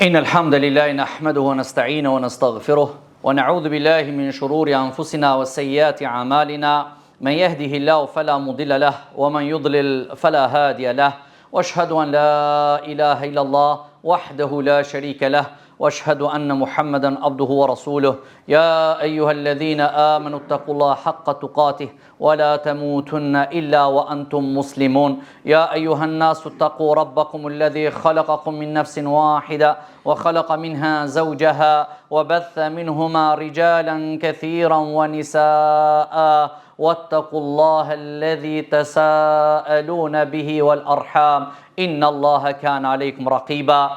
إن الحمد لله نحمده ونستعينه ونستغفره ونعوذ بالله من شرور أنفسنا وسيئات أعمالنا من يهده الله فلا مضل له ومن يضلل فلا هادي له وأشهد أن لا إله إلا الله وحده لا شريك له وأشهد أن محمدا عبده ورسوله يا أيها الذين آمنوا اتقوا الله حق تقاته ولا تموتن إلا وأنتم مسلمون يا أيها الناس اتقوا ربكم الذي خلقكم من نفس واحدة وخلق منها زوجها وبث منهما رجالا كثيرا ونساء واتقوا الله الذي تساءلون به والأرحام إن الله كان عليكم رقيبا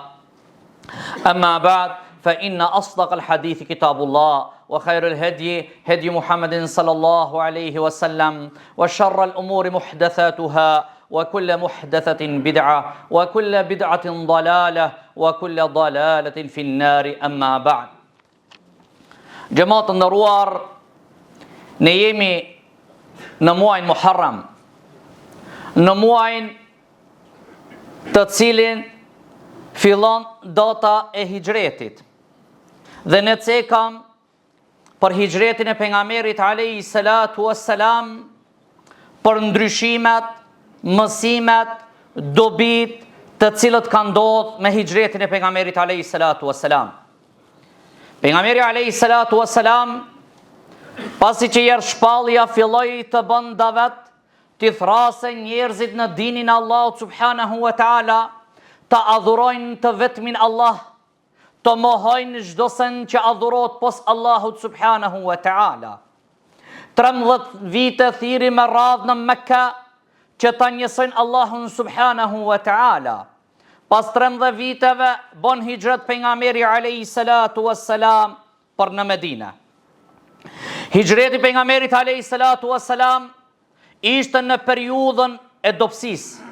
أما بعد فإن أصدق الحديث كتاب الله وخير الهدي هدي محمد صلى الله عليه وسلم وشر الأمور محدثاتها وكل محدثة بدعة وكل بدعة ضلالة وكل ضلالة في النار أما بعد جماعة النروار نيمي نموعين محرم نموعين تتسيلين fillon data e hijretit. Dhe ne cekam për hijretin e pejgamberit alayhi salatu wassalam, për ndryshimet, mësimet, dobit të cilët kanë ndodhur me hijretin e pejgamberit alayhi salatu wassalam. Pejgamberi alayhi salatu wassalam, pasi që herë shpallja filloi të bën davet, të thrasën njerëzit në dinin e Allahut subhanahu wa taala, të adhurojnë të vetmin Allah, të mohojnë çdo sen që adhurohet pos Allahut subhanahu wa ta'ala. 13 vite thiri me radhë në Mekka që ta njësojnë Allahun subhanahu wa ta'ala. Pas 13 viteve bon hijret pejgamberi alayhi salatu wassalam për në Medinë. Hijreti pejgamberit alayhi salatu wassalam ishte në periudhën e dobësisë.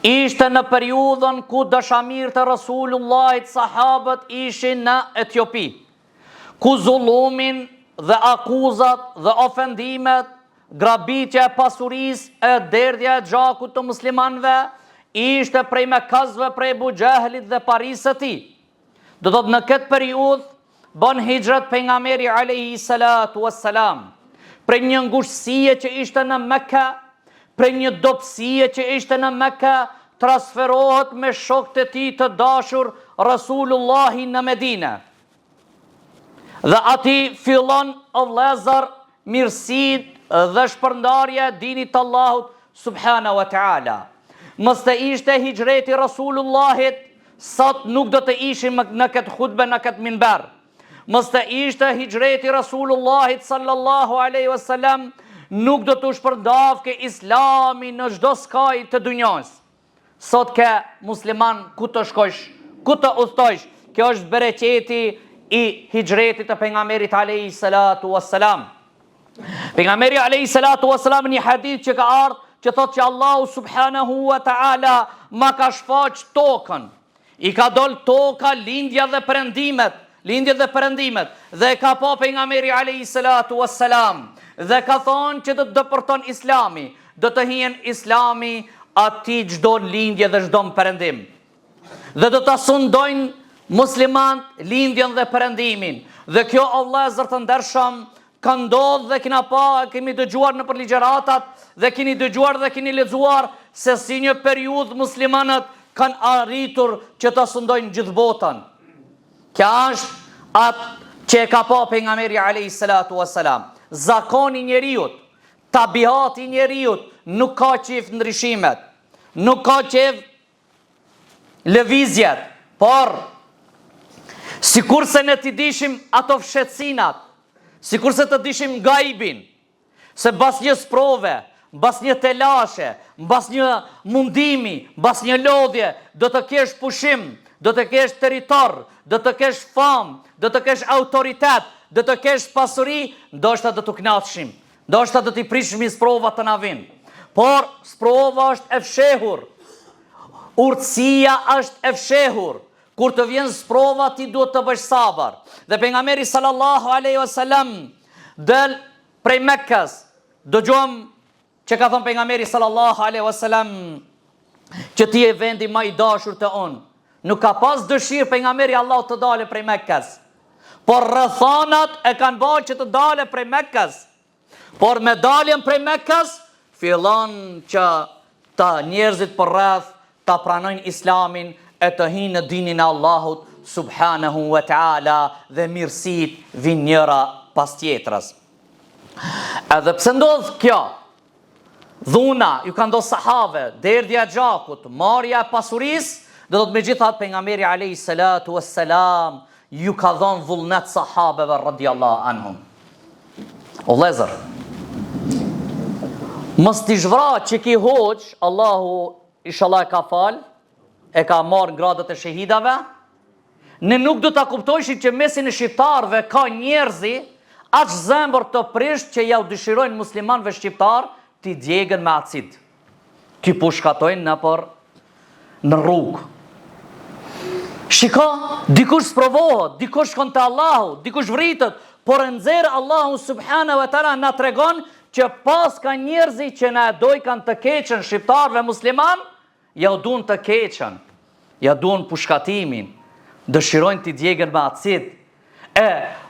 Ishte në periudhën ku dashamirët e Rasulullahit sahabët ishin në Etiopi, ku zullumin dhe akuzat dhe ofendimet, grabitja e pasurisë e derdhja e gjakut të muslimanëve ishte prej Mekasve, prej Abu Jahlit dhe parisë së tij. Do të thotë në këtë periudhë bën hijret pejgamberi alayhi salatu wassalam, prej një ngushësie që ishte në Mekka, prej një dobësie që ishte në Mekka, transferohet me shokët e tij të dashur Rasulullahi në Medinë. Dhe ati fillon o vëllezër mirësitë dhe shpërndarja e dinit të Allahut subhanahu wa taala. Mos të ishte hijreti Rasulullahit, sot nuk do të ishim në këtë hutbe, në këtë minber. Mos të ishte hijreti Rasulullahit sallallahu alaihi wasallam, nuk do të shpërndafke Islami në çdo skaj të dunjos. Sot ke musliman ku të shkosh, ku të udhtojsh, kjo është bereqeti i hijretit të pejgamberit alayhi salatu wassalam. Pejgamberi alayhi salatu wassalam një hadith që ka ardhur që thotë që Allahu subhanahu wa taala ma ka shfaq tokën. I ka dol toka lindja dhe perëndimet, dhe ka pa pejgamberi alayhi salatu wassalam. Dhe ka thonë që do të dëpërton Islami, do të hijen Islami ati çdo lindje dhe çdo perëndim. Dhe do të sundojnë musliman lindjen dhe perëndimin. Dhe kjo o vëllezër të ndershëm ka ndodhur dhe kemi dëgjuar në ligjëratat dhe keni dëgjuar dhe keni lexuar se si një periudhë muslimanët kanë arritur që të sundojnë gjithë botën. Kjo është atë që e ka pa pejgamberi alayhi salatu wassalam. Zakoni njeriut, tabihati njeriut, nuk ka qef ndryshimet, nuk ka qef lëvizjet, por sikur se ne t'i dishim ato fshetsinat, sikur se të dishim gajbin, se bas një sprove, bas një telashe, bas një mundimi, bas një lodhje, do të kesh pushim, do të kesh territor, do të kesh fam, do të kesh autoritet, do të kesh pasuri, ndoshta do të kënaqshim, ndoshta do t'i prishim sprova të na vinë. Por sprova është e fshehur, urtësia është e fshehur. Kur të vjen sprova ti duhet të bësh sabër. Dhe pejgamberi sallallahu alaihi wasallam del prej Mekkës. Dëgjojmë që ka thënë pejgamberi sallallahu alaihi wasallam që ti je vendi më i dashur te unë. nuk ka pas dëshirë pejgamberi Allahut të dalë prej Mekkës. Por rrethanat e kanë bërë që të dalë prej Mekkës. Por me daljen prej Mekkës, fillon që ta njerëzit për rreth ta pranojnë Islamin e të hinë në dinin e Allahut subhanahu wa ta'ala dhe mirësit vinë njëra pas tjetrës. Edhe pse ndodh kjo, dhuna ju ka ndodhur sahave, derdhja e gjakut, marrja e pasurisë, do të megjithatë pejgamberi alayhi salatu wassalam ju ka dhënë vullnet sahabeve radhiyallahu anhum. O vëllezër, mos t'i zhvrat që ki hoq, Allahu inshallah e ka fal, e ka marrë gradat e shahidave, ne nuk do ta kuptojshim që mesin e shqiptarëve ka njerëzi aq zemër të prisht që ja u dëshirojnë muslimanëve shqiptar t'i djegën me acid. T'i pushkatojnë në rrugë. Shiko, dikush sprovohet, dikush shkon te Allahu, dikush vritet, por e nxjerr Allahu subhanahu wa taala na tregon që pas ka njerëzi që na doj kanë të keqën shqiptarëve musliman, ja u duan të keqën, ja duan pushkatimin, dëshirojnë t'i djegën me acid.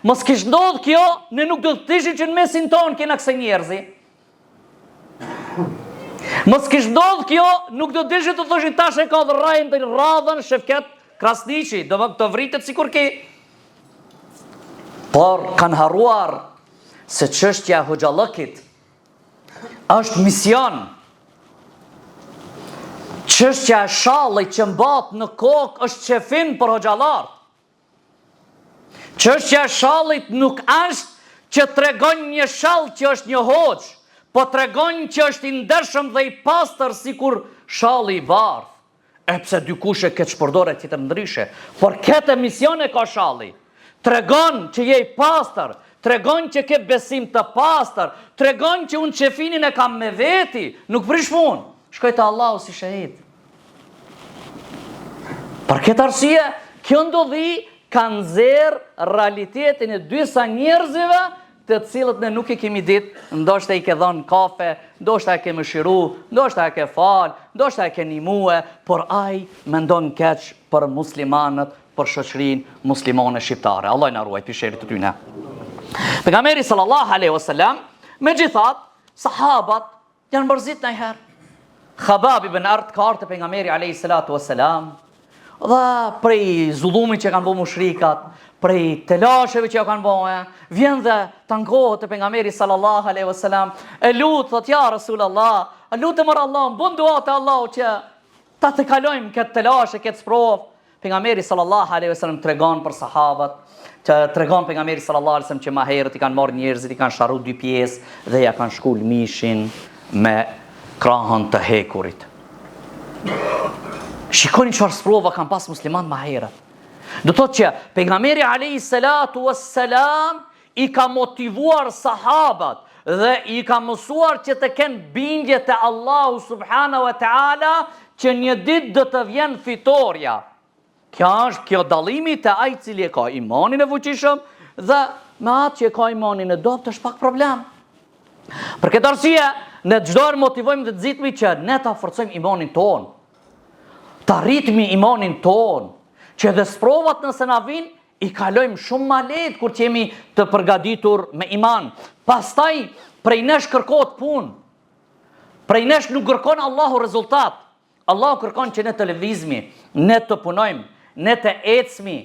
Mos kish ndodh kjo, ne nuk do të ishim që në mesin ton kena kësaj njerëzi. Mos kish ndodh kjo, nuk do të ishim të thoshin tash e ka radhën Shefket Krasniqi, do të vritet sikur ki. Por kanë harruar se çështja e hoxhallëkit është mision. Çështja e shallit që mbat në kokë është çefin për hoxhallar. Çështja e shallit nuk është që tregon një shall që është një hoxh, po tregon që është i ndershëm dhe i pastër sikur shalli i bardh. Pse dikush e këtë shpërdore tjetër ndryshe, por këtë mision e ka shalli. Tregon që je i pastër, tregon që ke besim të pastër, tregon që unë qefinin e kam me veti, nuk prish punë, shkoj te Allahu si shahid. Për këtë arsye, kjo ndodhi ka nxjerr realitetin e disa njerëzive të cilët ne nuk i kemi ditë, ndoshta i ke dhënë kafe, ndoshta e ke mëshiru, ndoshta e ke fal, ndoshta e ke nimue, por ai mendon keq për muslimanët, për shoqërinë muslimane shqiptare. Allah na ruaj pisherit të tyne. Pejgamberi sallallahu alaihi wasallam, megjithatë, sahabat janë mërzit ndonjëherë. Khabab ibn Art ka ardhur te pejgamberi alayhi salatu wasalam, dhe prej zullumit që kanë bërë mushrikat, prej telasheve që ja kanë bërë, vjen dhe tangohet te pejgamberi sallallahu alaihi wasallam, e lut, thot ja Rasulullah, lutem Allah, bën dua te Allahu që ta të kalojmë këtë telashe, këtë sprovë. Pejgamberi sallallahu alaihi wasallam tregon për sahabat, që tregon pejgamberi sallallahu alaihi wasallam që më herët i kanë marrë njerëzit, i kanë sharru dy pjesë dhe ja kanë shkul mishin me krahën të hekurit. Shikoni çfarë sprova kanë pas muslimanët më herët. Do thotë që pejgamberi alayhi salatu wassalam i ka motivuar sahabat dhe i ka mësuar që të kenë bindje te Allahu subhanahu wa taala që një ditë do të vjen fitoria. Kjo dallimi te ai i cili e ka imanin e fuqishëm dhe me atë që e ka imanin e dobët është pak problem. Për këtë arsye, ne çdo herë motivojmë dhe nxitmi që ne ta forcojmë imanin ton, ta rritmi imanin ton, që edhe sprovat nëse na vinë, i kalojmë shumë ma lehtë kur që jemi të përgatitur me iman. Pastaj, prej nesh kërkohet punë. Prej nesh nuk kërkon Allahu rezultat. Allahu kërkon që ne të lëvizmi, ne të punojmë, ne të ecmi.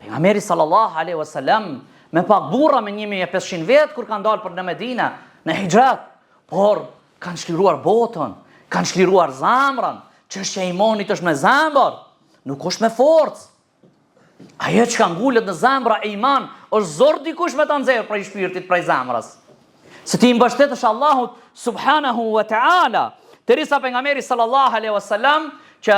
Pejgamberi sallallahu alaihi wasallam me pak burra me 1500 vet kur kanë dalë për në Medinë, në hijrat, por kanë shliruar botën, kanë shliruar zamrën. Çështja e imanit është me zemër, nuk është me forcë. Ajo që ka ngullet në zemra e iman, është zor dikush me ta nxjerrë prej shpirtit, prej zemrës. Se ti i mbështetesh Allahut subhanahu wa ta'ala. Terisa pejgamberi sallallahu alaihi wasallam që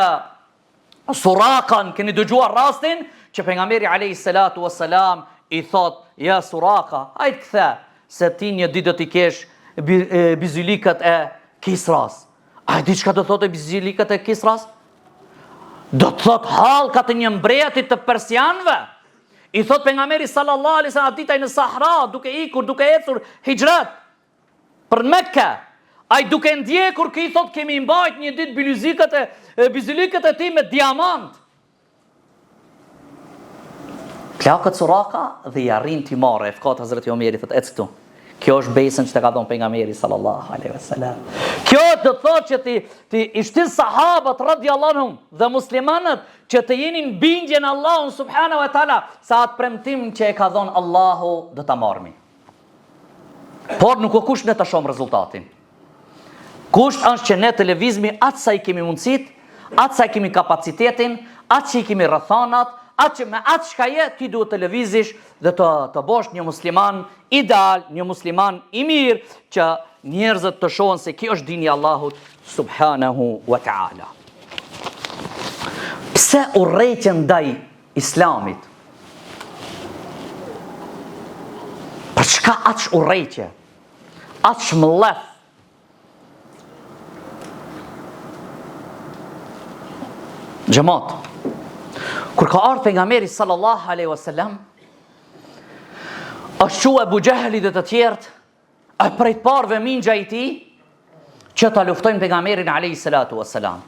Surakan, keni dëgjuar rastin që pejgamberi alayhi salatu wassalam i thot, ja Suraka, hajt kthe, se ti një ditë do t'i kesh bizylikat e Kisras. A di çka do thotë bizylikat e Kisras? Do të thot hallkat e një mbretit të persianëve. I thot pejgamberi sallallahu alaihi wasallam ditën në Sahra, duke ikur, duke ecur hijrat për Mekka. Ai duke ndjekur që i thot kemi mbajt një ditë bizylikat e ti me diamant. Plakët Suraka dhe i arrin t'i marrë. E fkat Hazreti Omeri thot ec këtu. Kjo është besën që të ka thonë pejgamberi sallallahu alaihi wasallam. Kjo do të thotë që ti i shtin sahabët radhiyallahu anhum dhe muslimanët që të jeni në bindje në Allahun subhanahu wa taala, sa atë premtim që e ka dhënë Allahu do ta marrmi. Por nuk o kusht ne ta shohim rezultatin. Kusht është që ne të lëvizmi atë sa i kemi mundësit, atë sa i kemi kapacitetin, atë që i kemi rrethanat, atë që me atë shka je, ti duhet të lëvizish dhe të bosh një musliman ideal, një musliman i mirë, që njerëzët të shohen se kjo është dini Allahut subhanahu wa ta'ala. Pse urrejtje ndaj islamit? Për çka atë urrejtje? Atë shmëllef? Xhamat, kur ka ardhur pejgamberi sallallahu alaihi wasallam, është qua Abu Jahli dhe të tjerët, e prej të parëve mingja i tij që ta luftojnë pejgamberin alayhi salatu wassalam.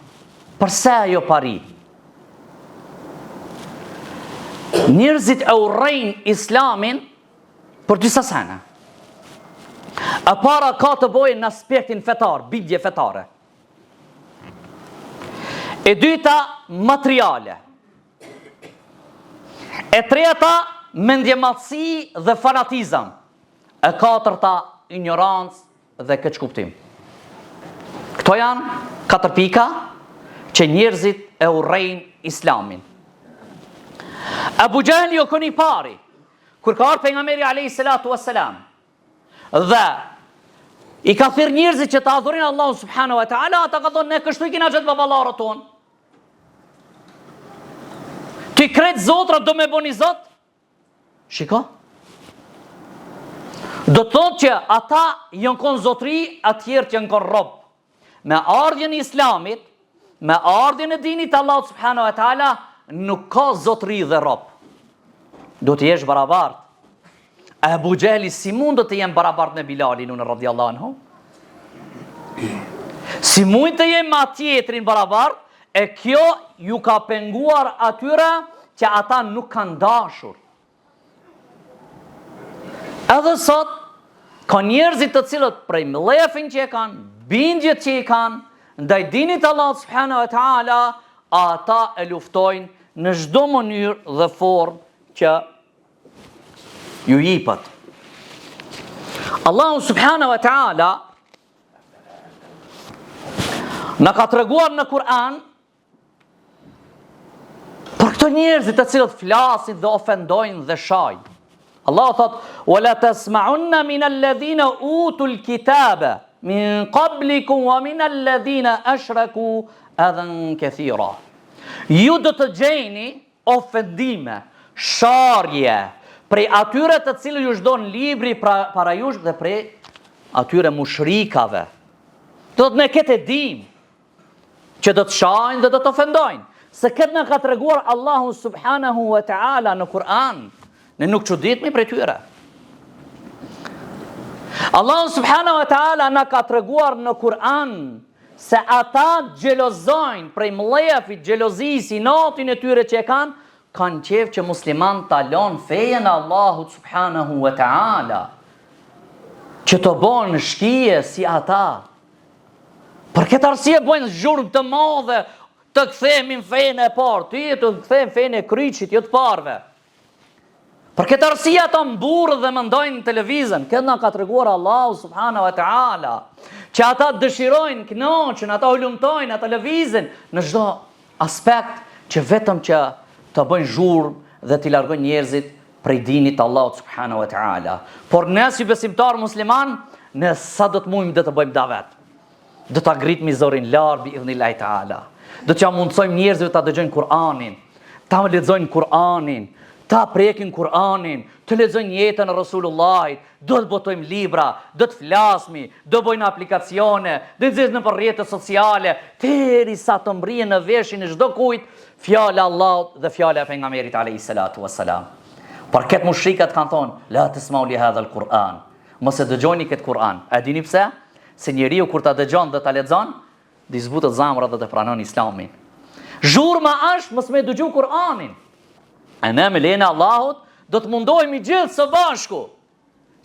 Përse ajo pari? Njerëzit e urrejnë islamin për disa sene. E para ka të bëjë në aspektin fetar, bindje fetare. E dyta, materiale. E treta, mendjematësi dhe fanatizëm. E katërta, ignorancë dhe keqkuptim. Këto janë 4 pika që njerëzit e urrejnë islamin. Abu Jahli o këni pari, kur ka ardhur pejgamberi alayhi salatu wassalam, dhe i ka thirrë njerëzit që të adhurojnë Allahun subhanahu wa taala, ata ka thonë ne kështu i kena gjetë baballarët tonë. Ti kretë zotra do me boni zot? Shiko. Do të thotë që ata janë konë zotri, atjerë që janë konë rob. Me ardhjen e islamit, me ardhjen e dinit Allah subhanahu wa taala, nuk ka zotri dhe rob. Do të jesh barabart. Abu Jahli si mund do të jem barabart me Bilalin unë radhiyallahu anhu? Si mund të jem ma tjetrin barabart? E kjo ju ka penguar atyre që ata nuk kanë dashur. Edhe sot, ka njerëzit të cilët prej mlefin që e kanë, bindjet që i kanë, ndaj dinit Allah subhanahu wa ta'ala, ata e luftojnë në çdo mënyrë dhe formë që ju jipët. Allah subhanahu wa ta'ala në ka treguar në Kur'an për këto njerëzit të cilët flasin dhe ofendojnë dhe shajnë. Allah thot: "Wala tasma'unna min alladhina utul kitaba min qablikum wa min alladhina ashraku adhan kathira." Ju do të gjeni ofendime, sharje prej atyre të cilët ju shdonë libri para jush dhe prej atyre mushrikave. Do të ne këtë dim që do të shajnë dhe do të ofendojnë. Se këtë në ka të reguar Allahu subhanahu wa ta'ala në Kur'an. Ne nuk çuditmi prej tyre. Allahu subhanahu wa ta'ala në ka të reguar në Kur'an se ata gjelozojnë prej mlefit, gjelozisi, natin e tyre që e kanë qef që musliman talon fejen Allahu subhanahu wa ta'ala, që të bonë shkije si ata. Për këtë arsye bojnë zhurmë të madhe të kthehemi në fenë e parë, ti të kthehemi në fenë e kryqit, jo të parëve. Për këtë arsye ata mburrë dhe mendojnë në televizën. Këtë na ka treguar Allahu subhanahu wa ta'ala, që ata dëshirojnë, kënaqen, ata hulumtojnë, ata lëvizin në çdo aspekt që vetëm që të bëjnë zhurmë dhe t'i largojnë njerëzit prej dinit Allahut subhanahu wa ta'ala. Por ne si besimtar musliman, ne sa do të mundim dhe të bëjmë davet. Do ta ngritmi zorin lart bi idhnillahi ta'ala. Do t'ja mundsojmë njerëzve ta dëgjojnë Kur'anin, ta lexojnë Kur'anin, ta prekin Kur'anin, të lexojnë jetën e Rasulullahit, do të botojmë libra, do të flasmi, do bëjnë aplikacione, do të nxjerrim në rrjetet sociale, derisa të mbrihen në veshin e çdo kujt fjala e Allahut dhe fjala e pejgamberit alayhi salatu wassalam. Por këtë mushrikët kanë thonë, la tasma'u li hadha al-Qur'an. Mos e dëgjoni këtë Kur'an. A dini pse? Se njeriu kur ta dëgjon dhe ta lexon, di zbutet zamra dhe të pranon Islamin. Zhurma është mos me dëgju Kur'anin. E ne me lejnë Allahut do të mundohemi gjithë së bashku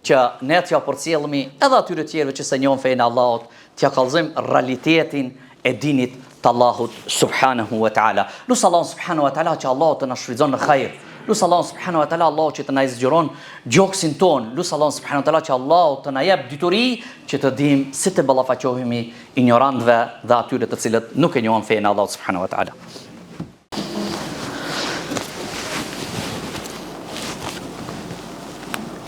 që ne t'ja përcjellëmi edhe atyre tjerëve që se njohin fenë Allahut, t'ja kallëzojmë realitetin e dinit të Allahut subhanahu wa ta'ala. Lusë Allah subhanahu wa ta'ala që Allah të na shfrytëzon në khajr. Lusë Allah subhanahu wa ta'ala Allah që të na zgjeron gjoksin ton. Lusë Allah subhanahu wa ta'ala që Allah të na jep dituri që të dim si të ballafaqohemi ignorantëve dhe atyre të cilët nuk e njohin fenë Allah subhanahu wa ta'ala.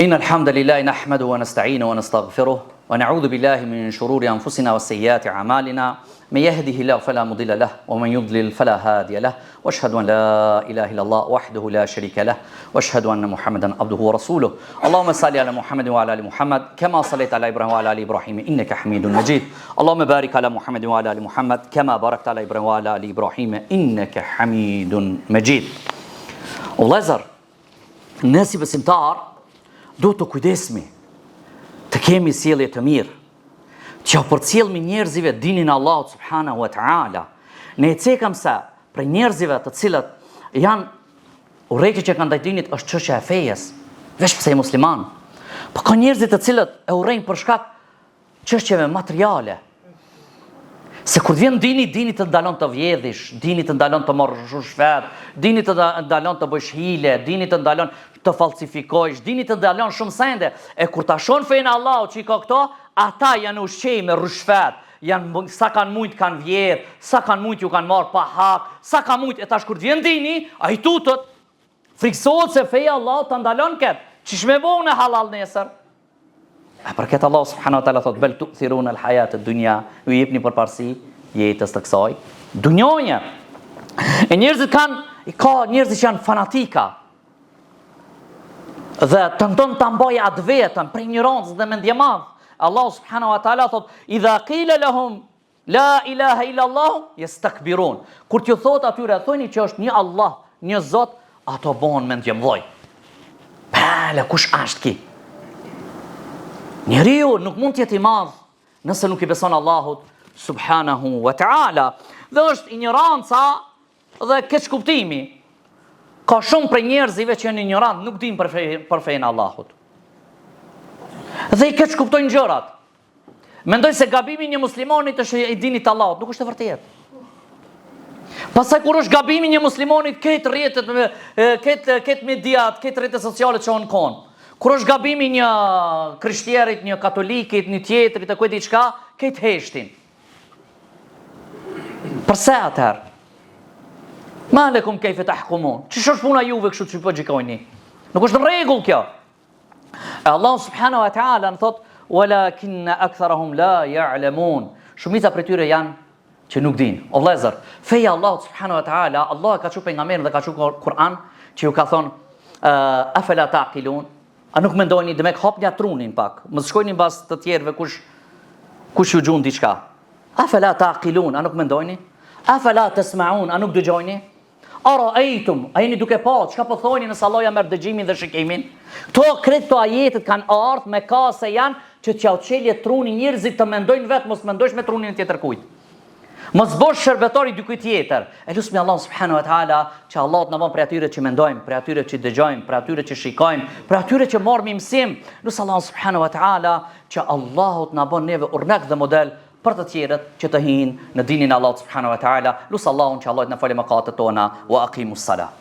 إن الحمد لله نحمده ونستعينه ونستغفره ونعوذ بالله من شرور أنفسنا وسيئات أعمالنا من يهده الله فلا مضل له ومن يضلل فلا هادي له واشهد أن لا إله إلا الله وحده لا شريك له واشهد أن محمدا عبده ورسوله اللهم صل على محمد وعلى آل محمد كما صليت على إبراهيم وعلى آل إبراهيم إنك حميد مجيد اللهم بارك على محمد وعلى آل محمد كما باركت على إبراهيم وعلى آل إبراهيم إنك حميد مجيد ولازر الناس besimtar do të kujdesmi, të kemi sjellje të mirë, që përcjellmi njerëzive dinin Allahut subhanahu wa ta'ala. Ne e cekam se për njerëzive të cilët janë urrejtje që kanë ndaj dinit është çështja e fejes, veç pse je musliman. Po ka njerëzit të cilët e urrejnë për shkak çështjeve materiale. Se kur vjen dini të ndalon të vjedhish, dini të ndalon të marrësh shfat, dini të ndalon të bësh hile, dini të ndalon të falsifikojsh, dini të ndalon shumë sende. E kur ta shon fenë Allahut që i ka këto, ata janë ushqej me rrushfat, janë sa kanë mujt kanë vjedh, sa kanë mujt ju kanë marrë pa hak, sa kanë mujt e tash kur vjen dini, ai tutët friksohet se feja Allahut ta ndalon kët. Çish me bëu në halal nesër? E për këtë Allah subhanahu wa ta'ala thot bel tu'thiruna al-hayat ad-dunya, ju jepni përparësi jetës të kësaj dunjoje. E njerëzit ka njerëz që janë fanatika dhe tenton ta mbajë atë vetën për ignorancë dhe mendje madh. Allah subhanahu wa ta'ala thot idha qila lahum la ilaha illa Allah yastakbirun. Kur t'ju thot atyre thoni që është një Allah, një Zot, ato bëhen mendje mëdhoj. Pale kush është ki? Njeriu nuk mund të jetë i madh nëse nuk i beson Allahut subhanahu wa ta'ala. Dhe është ignoranca dhe keqkuptimi. Ka shumë prej njerëzive që janë ignorant, nuk dinë për fenë Allahut. Dhe i keqkuptojnë gjërat. Mendojnë se gabimi një muslimonit është i dinit Allahut, nuk është e vërtetë. Pastaj kur është gabimi një muslimonit, këtë rrjetet, këtë mediat, këtë rrjetet sociale që on kon. Kur është gabimi një krishterët, një katolikit, një tjetrit, e kujt diçka, këtë heshtin. Përse atëherë? Ma lekum kejfe tahkumun. Ç'është puna juve kështu që po gjikojni? Nuk është në rregull kjo. E Allah subhanahu wa ta'ala në thot walakinna aktharahum la ya'lamun. Shumica prej tyre janë që nuk dinë. O vëllezër, feja Allah subhanahu wa ta'ala, Allah ka thënë pejgamberin dhe ka thënë Kur'an që ju ka thonë afala taqilun. A nuk mendojni demek hapni trunin pak. Mos shkojni mbas të tjerëve kush ju gjun diçka. Afala taqilun, a nuk mendojni? Afala tasma'un, a nuk dëgjojni? Ara'aytum, a jeni duke pa, çka po thoni nëse Allah ja merr dëgjimin dhe shikimin? Këto ajetet kanë ardhur me ka se janë që t'ja uçelje trunin njerëzit të mendojnë vetë, mos mendojsh me trunin e tjetër kujt. Mos bosh shërbetori dikujt tjetër. E lusmi Allah subhanahu wa ta'ala që Allah të na bën për atyre që mendojmë, për atyre që dëgjojmë, për atyre që shikojmë, për atyre që marrim mësim. Lus Allah subhanahu wa ta'ala që Allahu të na bën neve urnak dhe model për të tjerët që të hinë në dinin Allah subhanahu wa ta'ala. Lus Allahun që Allah të na falë mëkatet tona wa aqimus salah.